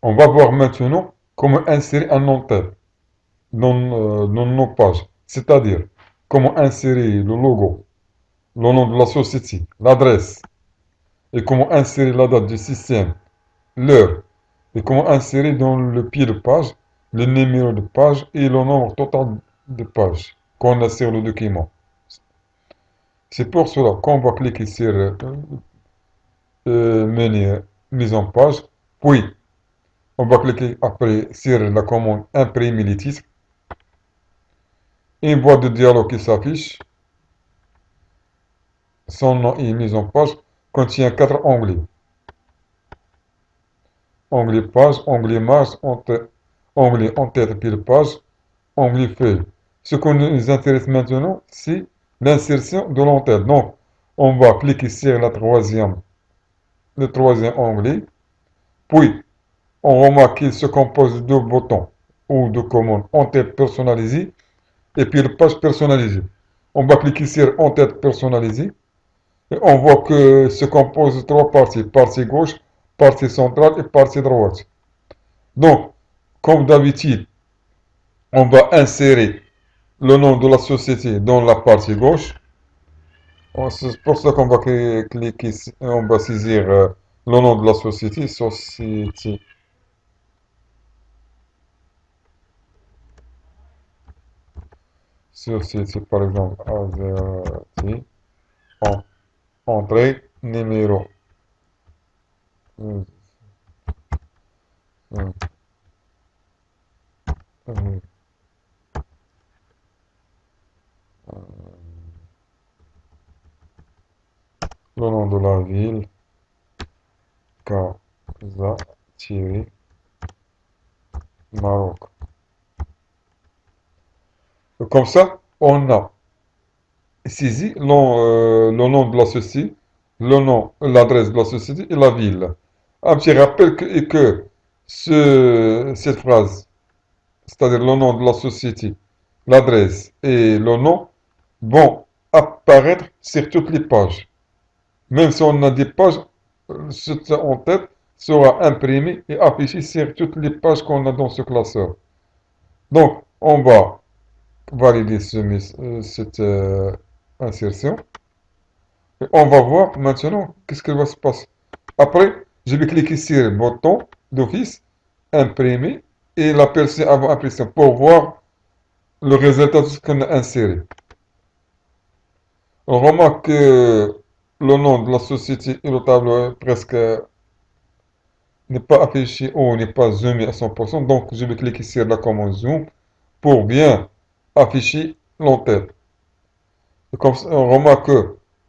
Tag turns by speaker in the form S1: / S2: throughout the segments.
S1: On va voir maintenant comment insérer un en-tête dans nos pages. C'est-à-dire, comment insérer le logo, le nom de la société, l'adresse, et comment insérer la date du système, l'heure, et comment insérer dans le pied de page le numéro de page et le nombre total de pages qu'on a sur le document. C'est pour cela qu'on va cliquer sur menu mise en page, puis on va cliquer après sur la commande imprimer les titres. Une boîte de dialogue qui s'affiche, son nom et mise en page, contient 4 onglets. Onglet page, onglet marge, onglet en-tête pile page, onglet feuille. Ce qui nous intéresse maintenant, c'est l'insertion de l'en-tête. Donc, on va cliquer sur le troisième onglet, puis on remarque qu'il se compose de deux boutons ou de commandes en-tête personnalisée et puis le page personnalisée. On va cliquer sur en-tête personnalisée et on voit que se compose de trois parties, partie gauche, partie centrale et partie droite. Donc, comme d'habitude, on va insérer le nom de la société dans la partie gauche. C'est pour ça qu'on va cliquer, on va saisir le nom de la société, société par exemple, Azerty, entrée, numéro, euh, euh, euh, le nom de la ville, Casa, Maroc. Comme ça, on a saisi le nom de la société, le nom, l'adresse de la société et la ville. Un petit rappel que cette phrase, c'est-à-dire le nom de la société, l'adresse et le nom, vont apparaître sur toutes les pages. Même si on a des pages, ce en tête sera imprimé et affiché sur toutes les pages qu'on a dans ce classeur. Donc, on va valider cette insertion. Et on va voir maintenant qu'est-ce qui va se passer. Après, je vais cliquer sur le bouton d'office, imprimer, et la percer avant impression pour voir le résultat de ce qu'on a inséré. On remarque que le nom de la société et le tableau presque n'est pas affiché ou n'est pas zoomé à 100%. Donc, je vais cliquer sur la commande zoom pour bien afficher l'entête. Comme ça, on remarque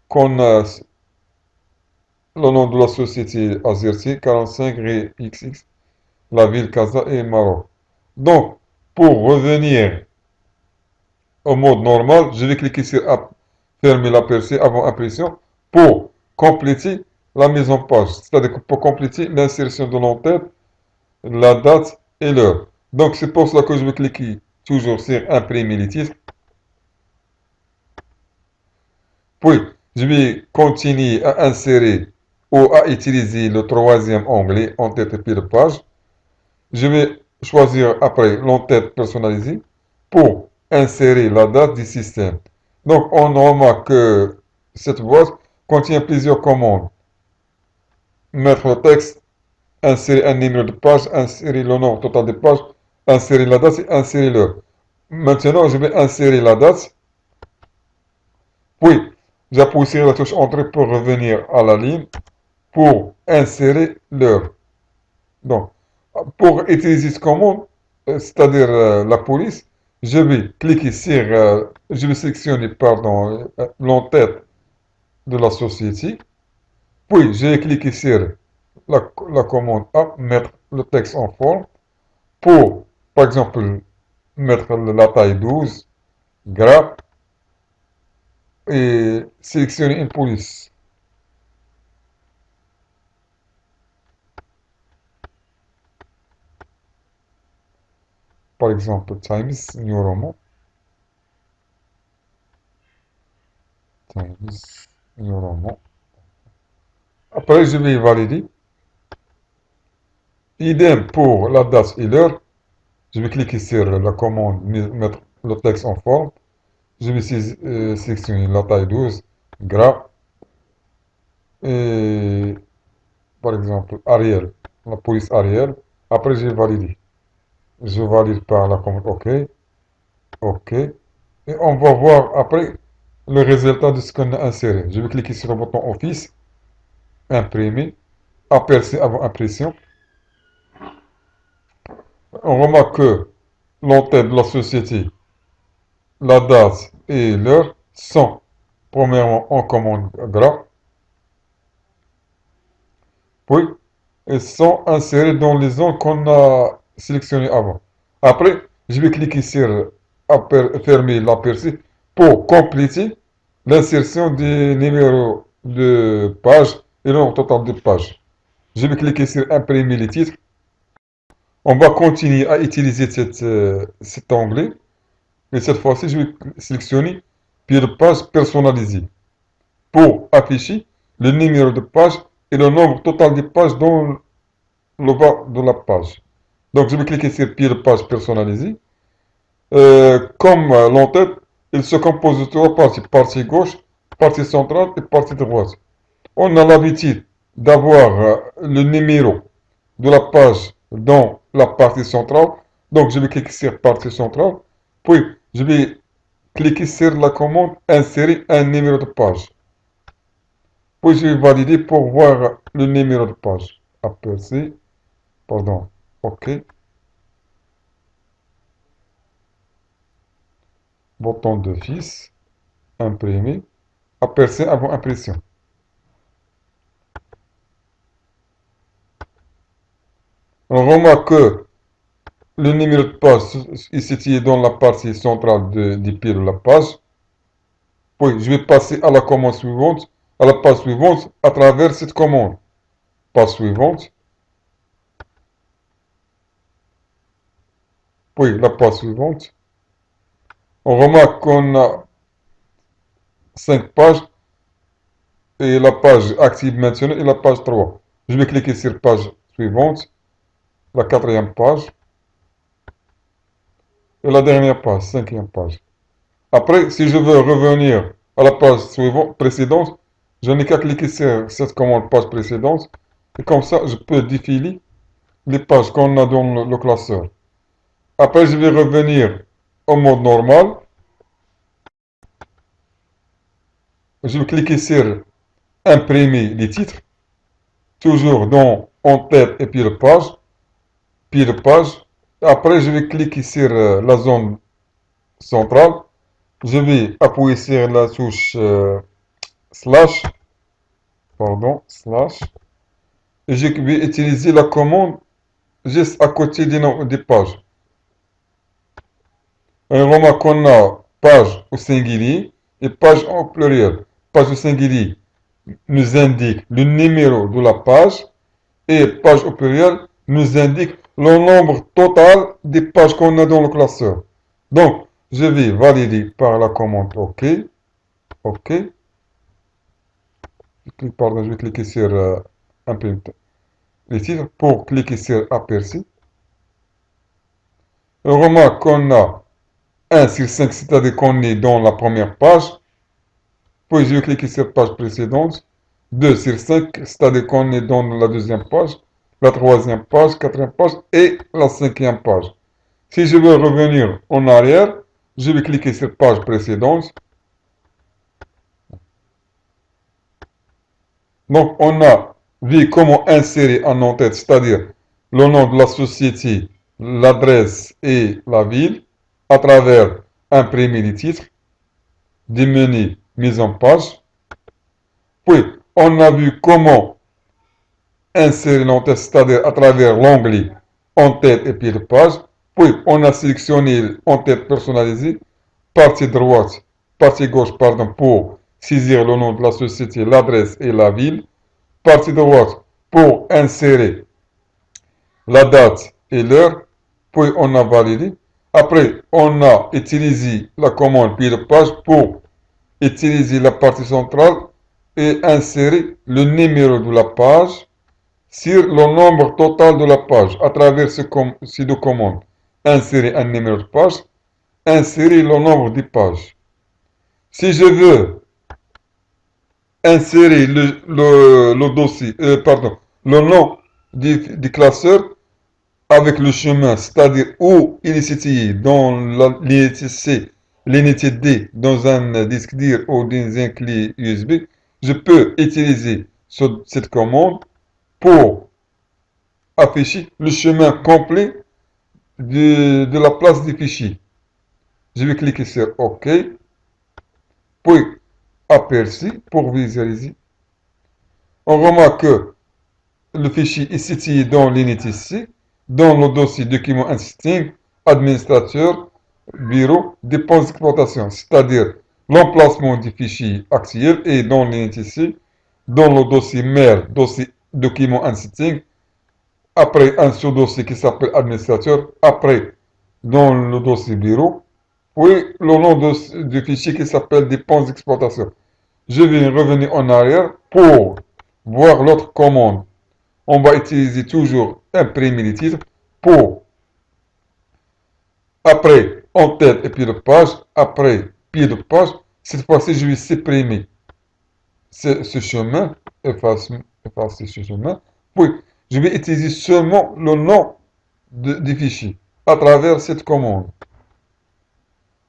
S1: qu'on a le nom de la société Azerty 45 Ré XX, la ville Casa et Maroc. Donc, pour revenir au mode normal, je vais cliquer sur fermer l'aperçu avant impression pour compléter la mise en page. C'est-à-dire pour compléter l'insertion de l'entête, la date et l'heure. Donc, c'est pour cela que je vais cliquer toujours sur imprimer les titres. Puis, je vais continuer à insérer ou à utiliser le troisième onglet en-tête et pile page. Je vais choisir après l'en-tête personnalisée pour insérer la date du système. Donc, on remarque que cette boîte contient plusieurs commandes. Mettre le texte, insérer un numéro de page, insérer le nombre total de pages, insérer la date et insérer l'heure. Maintenant, je vais insérer la date. Puis, j'appuie sur la touche Entrée pour revenir à la ligne pour insérer l'heure. Donc, pour utiliser cette commande, c'est-à-dire la police, je vais cliquer sur, je vais sélectionner, pardon, l'entête de la société, puis je vais cliquer sur la commande A, mettre le texte en forme, pour, par exemple, mettre la taille 12, gras, et sélectionner une police. Par exemple, Times New Roman, Times New Roman. Après, je vais valider. Idem pour la date et l'heure. Je vais cliquer sur la commande, mettre le texte en forme. Je vais sélectionner la taille 12, gras, et par exemple Arial, la police Arial. Après, j'ai validé. Je valide par la commande OK, OK. Et on va voir après le résultat de ce qu'on a inséré. Je vais cliquer sur le bouton Office, imprimer, aperçu avant impression. On remarque que l'entête de la société, la date et l'heure sont premièrement en commande gras, puis ils sont insérés dans les zones qu'on a sélectionnées avant. Après, je vais cliquer sur fermer l'aperçu pour compléter l'insertion des numéros de page et le nombre total de pages. Je vais cliquer sur imprimer les titres. On va continuer à utiliser cet onglet. Et cette fois-ci, je vais sélectionner puis de page personnalisée pour afficher le numéro de page et le nombre total de pages dans le bas de la page. Donc, je vais cliquer sur pied de page personnalisée. Comme l'entête, il se compose de trois parties. Partie gauche, partie centrale et partie droite. On a l'habitude d'avoir le numéro de la page dans la partie centrale. Donc, je vais cliquer sur partie centrale. Puis, je vais cliquer sur la commande insérer un numéro de page. Puis, je vais valider pour voir le numéro de page. Aperçu. Pardon. OK. Bouton d'office. Imprimer. Aperçu avant impression. On remarque que le numéro de page est situé dans la partie centrale du pied de la page. Puis, je vais passer à la commande suivante, à la page suivante, à travers cette commande. Page suivante. Puis, la page suivante. On remarque qu'on a 5 pages et la page active maintenant et la page 3. Je vais cliquer sur page suivante, la quatrième page et la dernière page, cinquième page. Après, si je veux revenir à la page suivante, précédente, je n'ai qu'à cliquer sur cette commande page précédente et comme ça, je peux défiler les pages qu'on a dans le classeur. Après, je vais revenir au mode normal. Je vais cliquer sur imprimer les titres, toujours dans en tête et puis le page, puis le page. Après, je vais cliquer sur la zone centrale. Je vais appuyer sur la touche slash, pardon, slash. Et je vais utiliser la commande juste à côté des pages. On remarque qu'on a page au singulier et page au pluriel. Page au singulier nous indique le numéro de la page et page au pluriel nous indique le nombre total des pages qu'on a dans le classeur. Donc, je vais valider par la commande OK. OK. Pardon, je vais cliquer sur imprimer les titres pour cliquer sur aperçu. On remarque qu'on a 1 sur 5, c'est-à-dire qu'on est dans la première page. Puis je vais cliquer sur page précédente. 2 sur 5, c'est-à-dire qu'on est dans la deuxième page, la troisième page, quatrième page et la cinquième page. Si je veux revenir en arrière, je vais cliquer sur page précédente. Donc, on a vu comment insérer en en-tête, c'est-à-dire le nom de la société, l'adresse et la ville, à travers imprimer les titres, des menus mise en page. Puis, on a vu comment insérer l'en-tête, c'est-à-dire à travers l'onglet en-tête et puis de page. Puis, on a sélectionné en-tête personnalisée, partie droite, partie gauche, pardon, pour saisir le nom de la société, l'adresse et la ville. Partie droite pour insérer la date et l'heure. Puis, on a validé. Après, on a utilisé la commande pied de page pour utiliser la partie centrale et insérer le numéro de la page sur le nombre total de la page à travers ces deux commandes. Insérer un numéro de page, insérer le nombre de pages. Si je veux insérer le dossier, pardon, le nom du classeur avec le chemin, c'est-à-dire où il est situé dans l'unité C, l'unité D, dans un disque dur ou dans un clé USB, je peux utiliser cette commande pour afficher le chemin complet de la place du fichier. Je vais cliquer sur OK, puis aperçu pour visualiser. On remarque que le fichier est situé dans l'unité C, dans le dossier document insisting, administrateur, bureau, dépenses d'exploitation, c'est-à-dire l'emplacement du fichier actuel est dans l'unité C, dans le dossier mère, dossier document insisting, après un sous-dossier qui s'appelle administrateur, après dans le dossier bureau, puis le nom du fichier qui s'appelle dépenses d'exploitation. Je vais revenir en arrière pour voir l'autre commande. On va utiliser toujours imprimer les titres pour, après, en tête et pied de page, après, pied de page. Cette fois-ci, je vais supprimer ce chemin, effacer ce chemin, puis je vais utiliser seulement le nom du fichier à travers cette commande.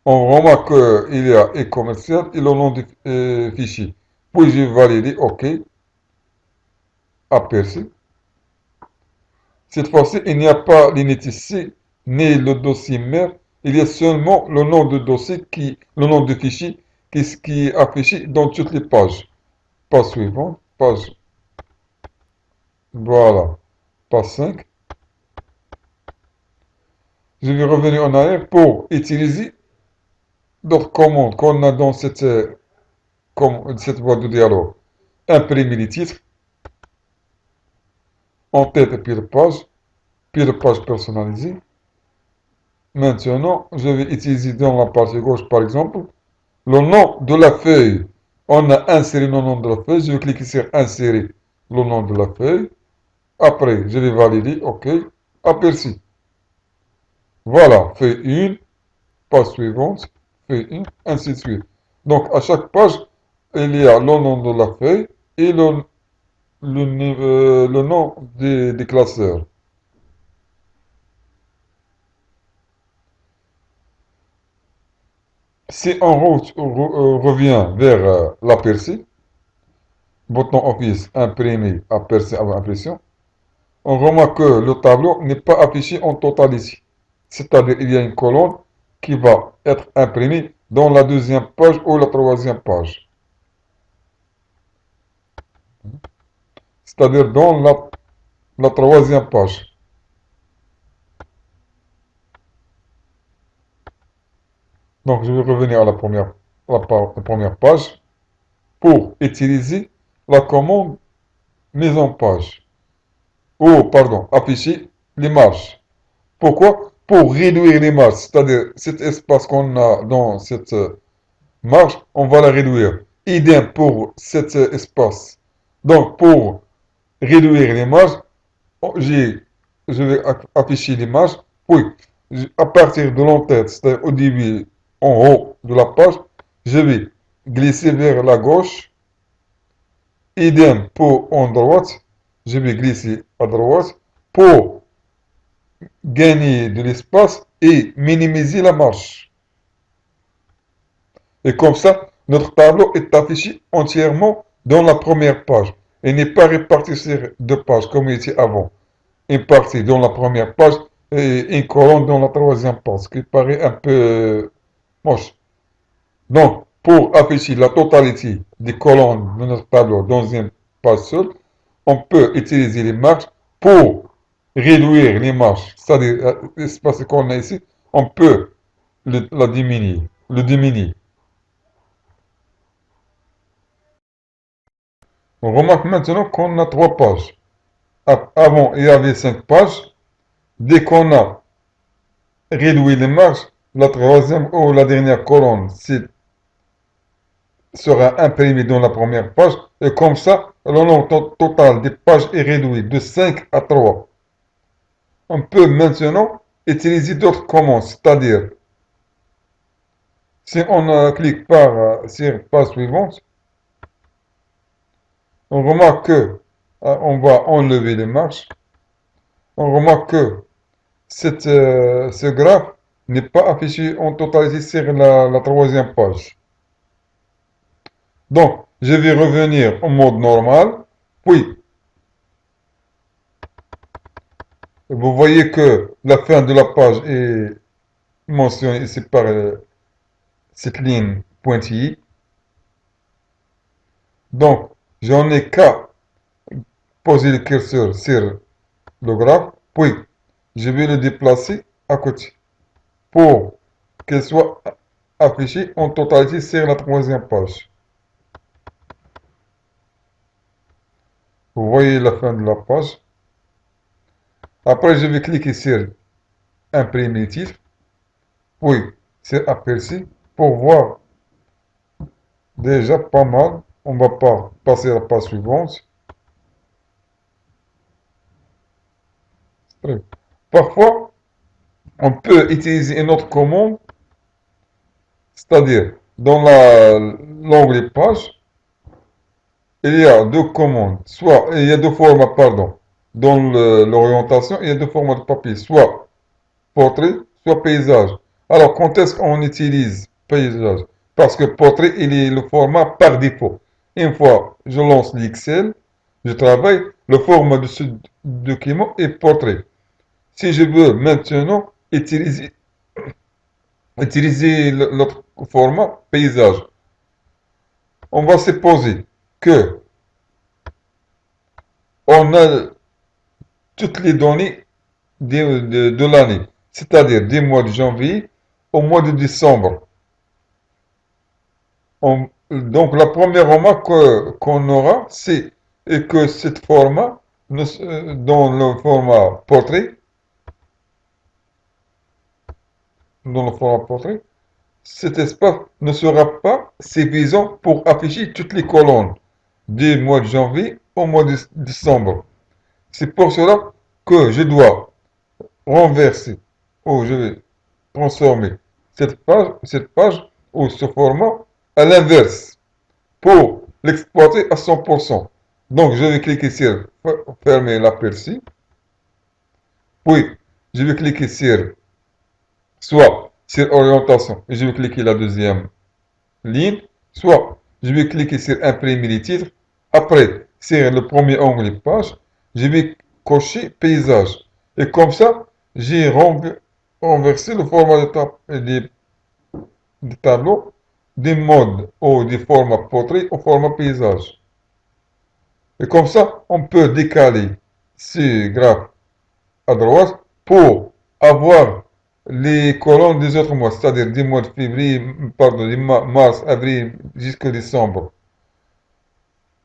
S1: On remarque qu'il y a e-commercial et le nom du fichier. Puis je vais valider OK, aperçu. Cette fois-ci, il n'y a pas l'unité C ni le dossier mère. Il y a seulement le nom de dossier le nom de fichier qui est affiché dans toutes les pages. Page suivante, page, voilà, page 5. Je vais revenir en arrière pour utiliser d'autres commandes qu'on a dans cette boîte de dialogue. Imprimer les titres en tête et pied de page personnalisé. Maintenant, je vais utiliser dans la partie gauche, par exemple, le nom de la feuille. On a inséré le nom de la feuille. Je vais cliquer sur insérer le nom de la feuille. Après, je vais valider. OK. Aperçu. Voilà. Feuille 1. Page suivante. Feuille 1. Ainsi de suite. Donc, à chaque page, il y a le nom de la feuille et le nom des classeurs. Si on revient vers l'aperçu, bouton Office, imprimer, aperçu avant impression, on remarque que le tableau n'est pas affiché en totalité. C'est-à-dire il y a une colonne qui va être imprimée dans la deuxième page ou la troisième page. C'est-à-dire dans la troisième page. Donc je vais revenir à la première page pour utiliser la commande mise en page. Oh, pardon, afficher l'image. Pourquoi? Pour réduire l'image, c'est-à-dire cet espace qu'on a dans cette marge, on va la réduire. Idem pour cet espace. Donc, pour réduire l'image, je vais afficher l'image, puis à partir de l'entête, c'est-à-dire au début, en haut de la page, je vais glisser vers la gauche. Idem pour en droite, je vais glisser à droite pour gagner de l'espace et minimiser la marche. Et comme ça, notre tableau est affiché entièrement dans la première page et n'est pas réparti sur deux pages comme il était avant. Une partie dans la première page et une colonne dans la troisième page, ce qui paraît un peu moche. Donc, pour afficher la totalité des colonnes de notre tableau dans une page seule, on peut utiliser les marges pour réduire les marges, c'est-à-dire l'espace qu'on a ici, on peut le diminuer. On remarque maintenant qu'on a trois pages. Avant, il y avait 5 pages. Dès qu'on a réduit les marges, la troisième ou la dernière colonne sera imprimée dans la première page. Et comme ça, le nombre total des pages est réduit de 5 à 3. On peut maintenant utiliser d'autres commandes, c'est-à-dire, si on clique sur page suivante, on remarque que on va enlever les marches. On remarque que ce graphe n'est pas affiché en totalité sur la troisième page. Donc, je vais revenir au mode normal. Puis, vous voyez que la fin de la page est mentionnée ici par cette ligne pointillée. Donc, j'en ai qu'à poser le curseur sur le graphe. Puis, je vais le déplacer à côté pour qu'il soit affiché en totalité sur la troisième page. Vous voyez la fin de la page. Après, je vais cliquer sur imprimer titre, puis sur aperçu pour voir déjà pas mal. On va pas passer à la page suivante. Parfois, on peut utiliser une autre commande, c'est-à-dire dans l'onglet page, il y a deux commandes, soit il y a deux formats, pardon, dans l'orientation, il y a deux formats de papier, soit portrait, soit paysage. Alors, quand est-ce qu'on utilise paysage? Parce que portrait, il est le format par défaut. Une fois je lance l'Excel, je travaille, le format de ce document est portrait. Si je veux maintenant utiliser l'autre format, paysage, on va supposer que on a toutes les données de l'année, c'est-à-dire du mois de janvier au mois de décembre. Donc la première remarque qu'on aura, c'est que cette format, dans le format portrait, cet espace ne sera pas suffisant pour afficher toutes les colonnes du mois de janvier au mois de décembre. C'est pour cela que je dois renverser ou je vais transformer cette page ou ce format à l'inverse pour l'exploiter à 100%. Donc je vais cliquer sur fermer l'aperçu, puis je vais cliquer sur soit sur orientation et je vais cliquer la deuxième ligne, soit je vais cliquer sur imprimer les titres. Après, sur le premier onglet page, je vais cocher paysage. Et comme ça, j'ai renversé le format des tableaux des modes ou des formats portrait au format paysage. Et comme ça, on peut décaler ce graphe à droite pour avoir les colonnes des autres mois, c'est-à-dire du mois de février, pardon, du mars, avril jusqu'à décembre.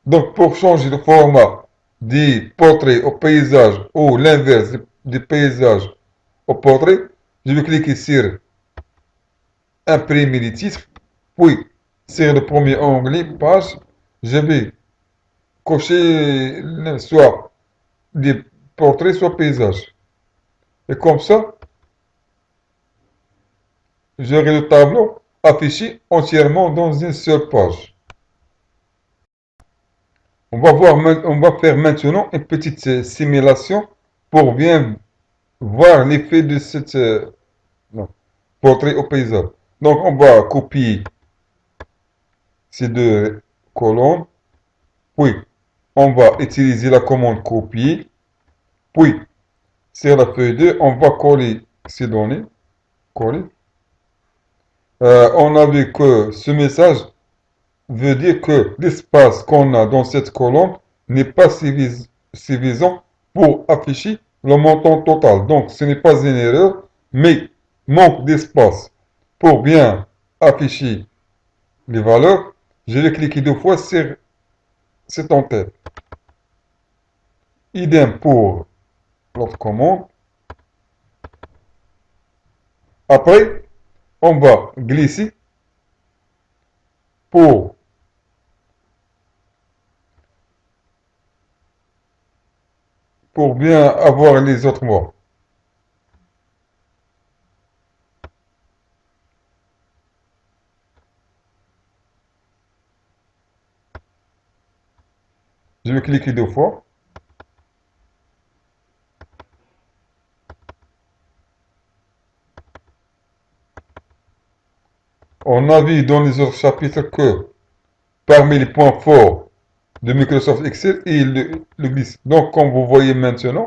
S1: Donc, pour changer le format du portrait au paysage ou l'inverse du paysage au portrait, je vais cliquer sur imprimer les titres, puis sur le premier onglet page, je vais cocher soit des portraits, soit paysages. Et comme ça, j'aurai le tableau affiché entièrement dans une seule page. On va faire maintenant une petite simulation pour bien voir l'effet de cette portrait au paysage. Donc on va copier ces deux colonnes, puis on va utiliser la commande copier, puis sur la feuille 2, on va coller ces données, coller. On a vu que ce message veut dire que l'espace qu'on a dans cette colonne n'est pas suffisant pour afficher le montant total. Donc ce n'est pas une erreur, mais manque d'espace. Pour bien afficher les valeurs, je vais cliquer deux fois sur cette en-tête. Idem pour l'autre commande. Après, on va glisser pour pour bien avoir les autres mois. Je vais cliquer deux fois. On a vu dans les autres chapitres que parmi les points forts de Microsoft Excel, il le glisse. Donc, comme vous voyez maintenant,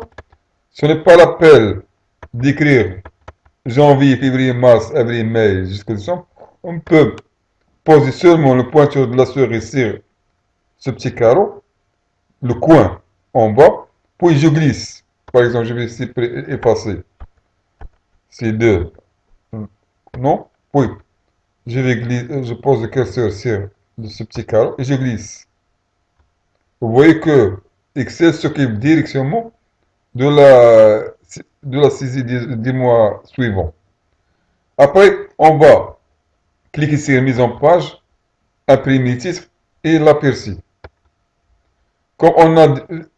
S1: ce n'est pas l'appel d'écrire janvier, février, mars, avril, mai jusqu'au décembre. On peut poser seulement le pointeur de la souris sur ce petit carreau, le coin en bas, puis je glisse. Par exemple, je vais ici effacer ces deux. Non? Oui. Je vais glisser, je pose le curseur sur ce petit carreau et je glisse. Vous voyez que Excel s'occupe directement de la saisie des mois suivants. Après, on va cliquer sur mise en page, imprimer le titre et l'aperçu. Comme on a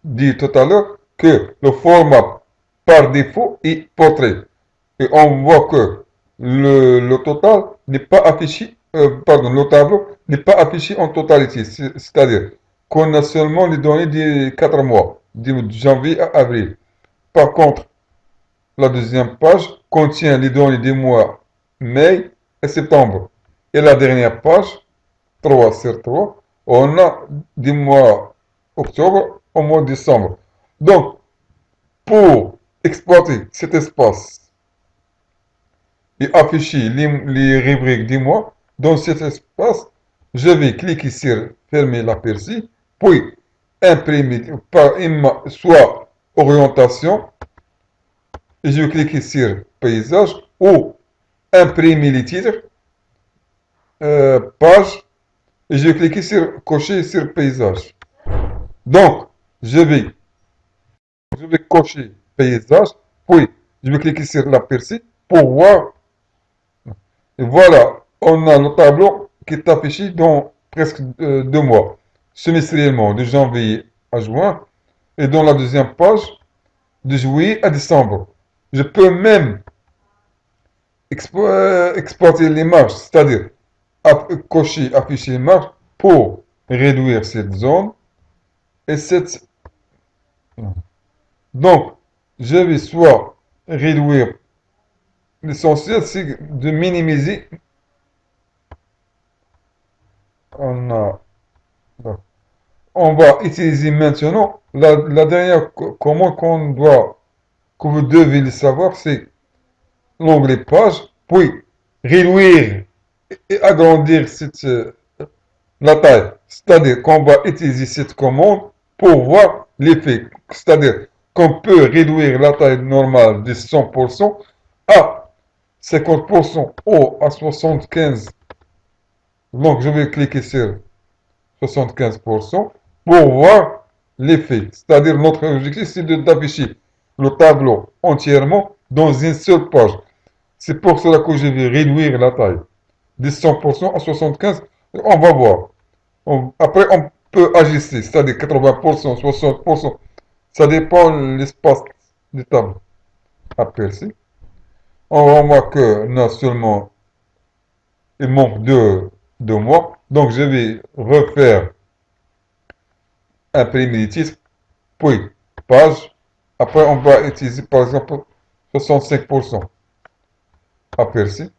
S1: dit tout à l'heure que le format par défaut est portrait. Et on voit que le total n'est pas affiché, pardon, le tableau n'est pas affiché en totalité. C'est-à-dire qu'on a seulement les données des 4 mois, de janvier à avril. Par contre, la deuxième page contient les données des mois mai et septembre. Et la dernière page, 3 sur 3, on a des mois octobre au mois de décembre. Donc, pour exploiter cet espace et afficher les rubriques des mois, dans cet espace, je vais cliquer sur fermer l'aperçu, puis imprimer par soit orientation, et je vais cliquer sur paysage ou imprimer les titres, page, et je vais cliquer sur cocher sur paysage. Donc, je vais cocher paysage, puis je vais cliquer sur l'aperçu pour voir. Et voilà, on a le tableau qui est affiché dans presque 2 mois, semestriellement, de janvier à juin, et dans la deuxième page, de juillet à décembre. Je peux même exporter les marges, c'est-à-dire cocher, afficher les marges pour réduire cette zone et cette. Donc, je vais soit réduire, l'essentiel c'est de minimiser. On a, on va utiliser maintenant la dernière commande que vous devez le savoir, c'est l'onglet page, puis réduire et agrandir la taille. C'est-à-dire qu'on va utiliser cette commande pour voir l'effet. C'est-à-dire qu'on peut réduire la taille normale de 100% à 50% ou à 75%. Donc je vais cliquer sur 75% pour voir l'effet. C'est-à-dire notre objectif c'est d'afficher le tableau entièrement dans une seule page. C'est pour cela que je vais réduire la taille de 100% à 75%. On va voir. Après, on peut ajuster, c'est-à-dire 80%, 60%. Ça dépend de l'espace du tableau. Aperçu. On remarque qu'il a seulement, il manque deux mois. Donc, je vais refaire imprimer les titres, puis page. Après, on va utiliser par exemple 65%. Aperçu.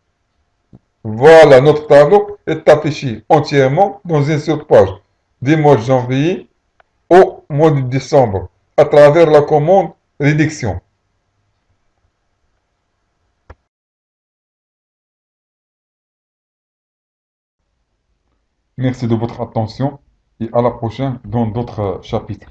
S1: Voilà, notre tableau est affiché entièrement dans une seule page du mois de janvier au mois de décembre à travers la commande réduction. Merci de votre attention et à la prochaine dans d'autres chapitres.